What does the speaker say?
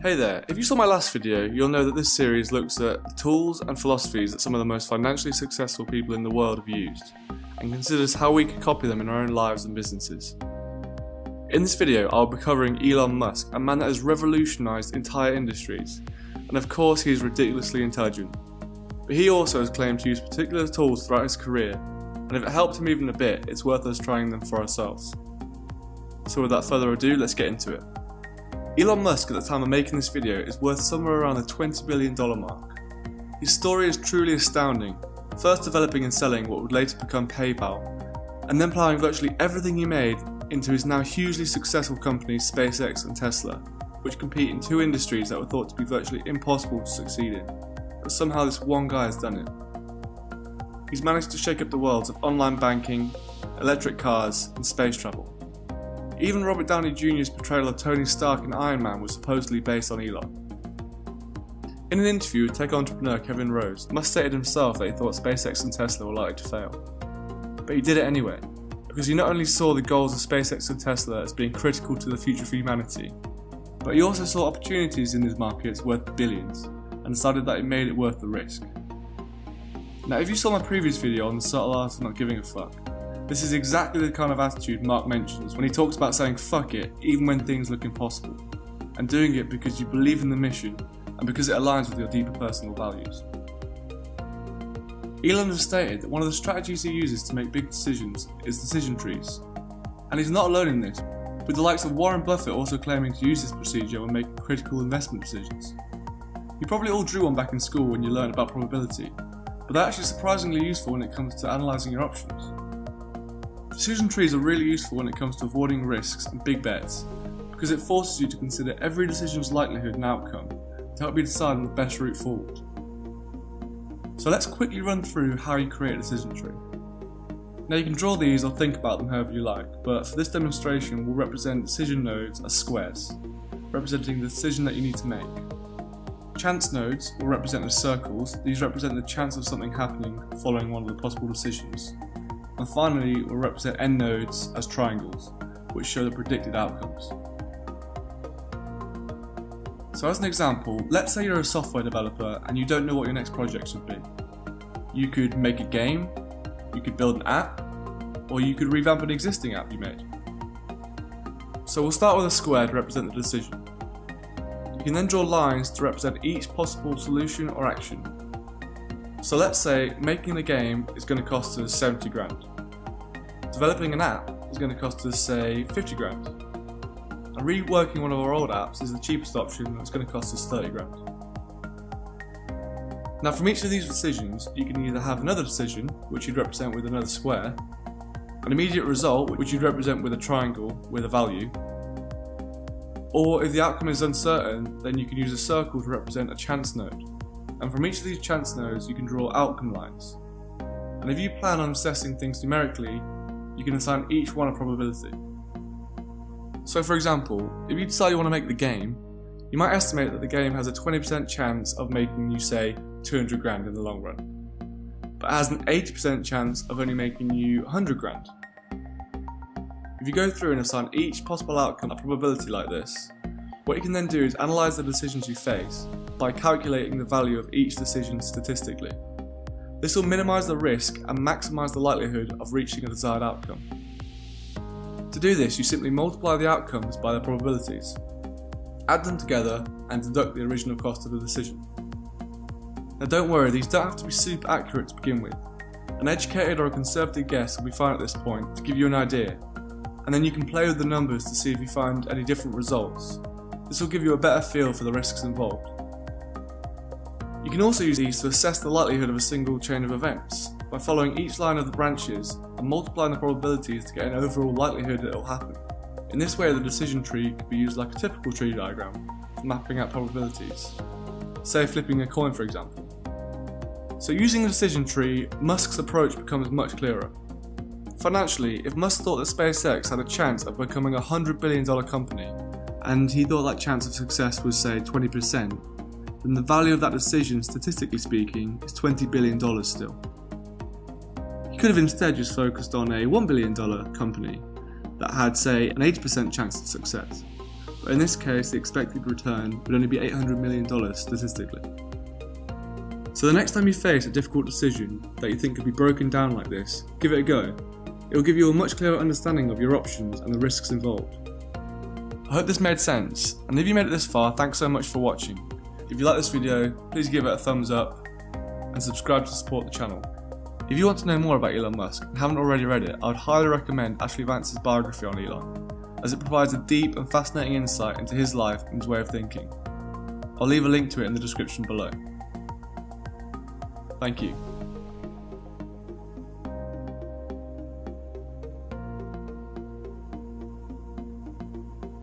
Hey there, if you saw my last video, you'll know that this series looks at the tools and philosophies that some of the most financially successful people in the world have used, and considers how we could copy them in our own lives and businesses. In this video, I'll be covering Elon Musk, a man that has revolutionised entire industries, and of course he is ridiculously intelligent. But he also has claimed to use particular tools throughout his career, and if it helped him even a bit, it's worth us trying them for ourselves. So without further ado, let's get into it. Elon Musk at the time of making this video is worth somewhere around the $20 billion mark. His story is truly astounding, first developing and selling what would later become PayPal, and then plowing virtually everything he made into his now hugely successful companies SpaceX and Tesla, which compete in two industries that were thought to be virtually impossible to succeed in, but somehow this one guy has done it. He's managed to shake up the worlds of online banking, electric cars, and space travel. Even Robert Downey Jr.'s portrayal of Tony Stark in Iron Man was supposedly based on Elon. In an interview with tech entrepreneur Kevin Rose, Musk stated himself that he thought SpaceX and Tesla were likely to fail. But he did it anyway, because he not only saw the goals of SpaceX and Tesla as being critical to the future of humanity, but he also saw opportunities in these markets worth billions, and decided that it made it worth the risk. Now, if you saw my previous video on the subtle art of not giving a fuck, this is exactly the kind of attitude Mark mentions when he talks about saying fuck it even when things look impossible, and doing it because you believe in the mission and because it aligns with your deeper personal values. Elon has stated that one of the strategies he uses to make big decisions is decision trees, and he's not alone in this, with the likes of Warren Buffett also claiming to use this procedure when making critical investment decisions. You probably all drew one back in school when you learned about probability, but they're actually surprisingly useful when it comes to analysing your options. Decision trees are really useful when it comes to avoiding risks and big bets, because it forces you to consider every decision's likelihood and outcome to help you decide on the best route forward. So let's quickly run through how you create a decision tree. Now you can draw these or think about them however you like, but for this demonstration we'll represent decision nodes as squares, representing the decision that you need to make. Chance nodes will represent as circles. These represent the chance of something happening following one of the possible decisions. And finally, we'll represent end nodes as triangles, which show the predicted outcomes. So as an example, let's say you're a software developer and you don't know what your next project should be. You could make a game, you could build an app, or you could revamp an existing app you made. So we'll start with a square to represent the decision. You can then draw lines to represent each possible solution or action. So let's say making a game is going to cost us 70 grand. Developing an app is going to cost us, say, 50 grand. And reworking one of our old apps is the cheapest option that's going to cost us 30 grand. Now from each of these decisions, you can either have another decision, which you'd represent with another square, an immediate result, which you'd represent with a triangle with a value, or if the outcome is uncertain, then you can use a circle to represent a chance node. And from each of these chance nodes you can draw outcome lines. And if you plan on assessing things numerically, you can assign each one a probability. So for example, if you decide you want to make the game, you might estimate that the game has a 20% chance of making you, say, 200 grand in the long run, but it has an 80% chance of only making you 100 grand. If you go through and assign each possible outcome a probability like this, what you can then do is analyse the decisions you face by calculating the value of each decision statistically. This will minimise the risk and maximise the likelihood of reaching a desired outcome. To do this, you simply multiply the outcomes by their probabilities, add them together and deduct the original cost of the decision. Now don't worry, these don't have to be super accurate to begin with. An educated or a conservative guess will be fine at this point to give you an idea, and then you can play with the numbers to see if you find any different results. This will give you a better feel for the risks involved. You can also use these to assess the likelihood of a single chain of events by following each line of the branches and multiplying the probabilities to get an overall likelihood that it will happen. In this way, the decision tree could be used like a typical tree diagram for mapping out probabilities, say flipping a coin for example. So using the decision tree, Musk's approach becomes much clearer. Financially, if Musk thought that SpaceX had a chance of becoming a $100 billion company, and he thought that chance of success was, say, 20%, then the value of that decision, statistically speaking, is $20 billion still. He could have instead just focused on a $1 billion company that had, say, an 80% chance of success. but in this case the expected return would only be $800 million statistically. So the next time you face a difficult decision that you think could be broken down like this, give it a go. It will give you a much clearer understanding of your options and the risks involved. I hope this made sense, and if you made it this far, thanks so much for watching. If you like this video, please give it a thumbs up and subscribe to support the channel. If you want to know more about Elon Musk and haven't already read it, I would highly recommend Ashley Vance's biography on Elon, as it provides a deep and fascinating insight into his life and his way of thinking. I'll leave a link to it in the description below. Thank you.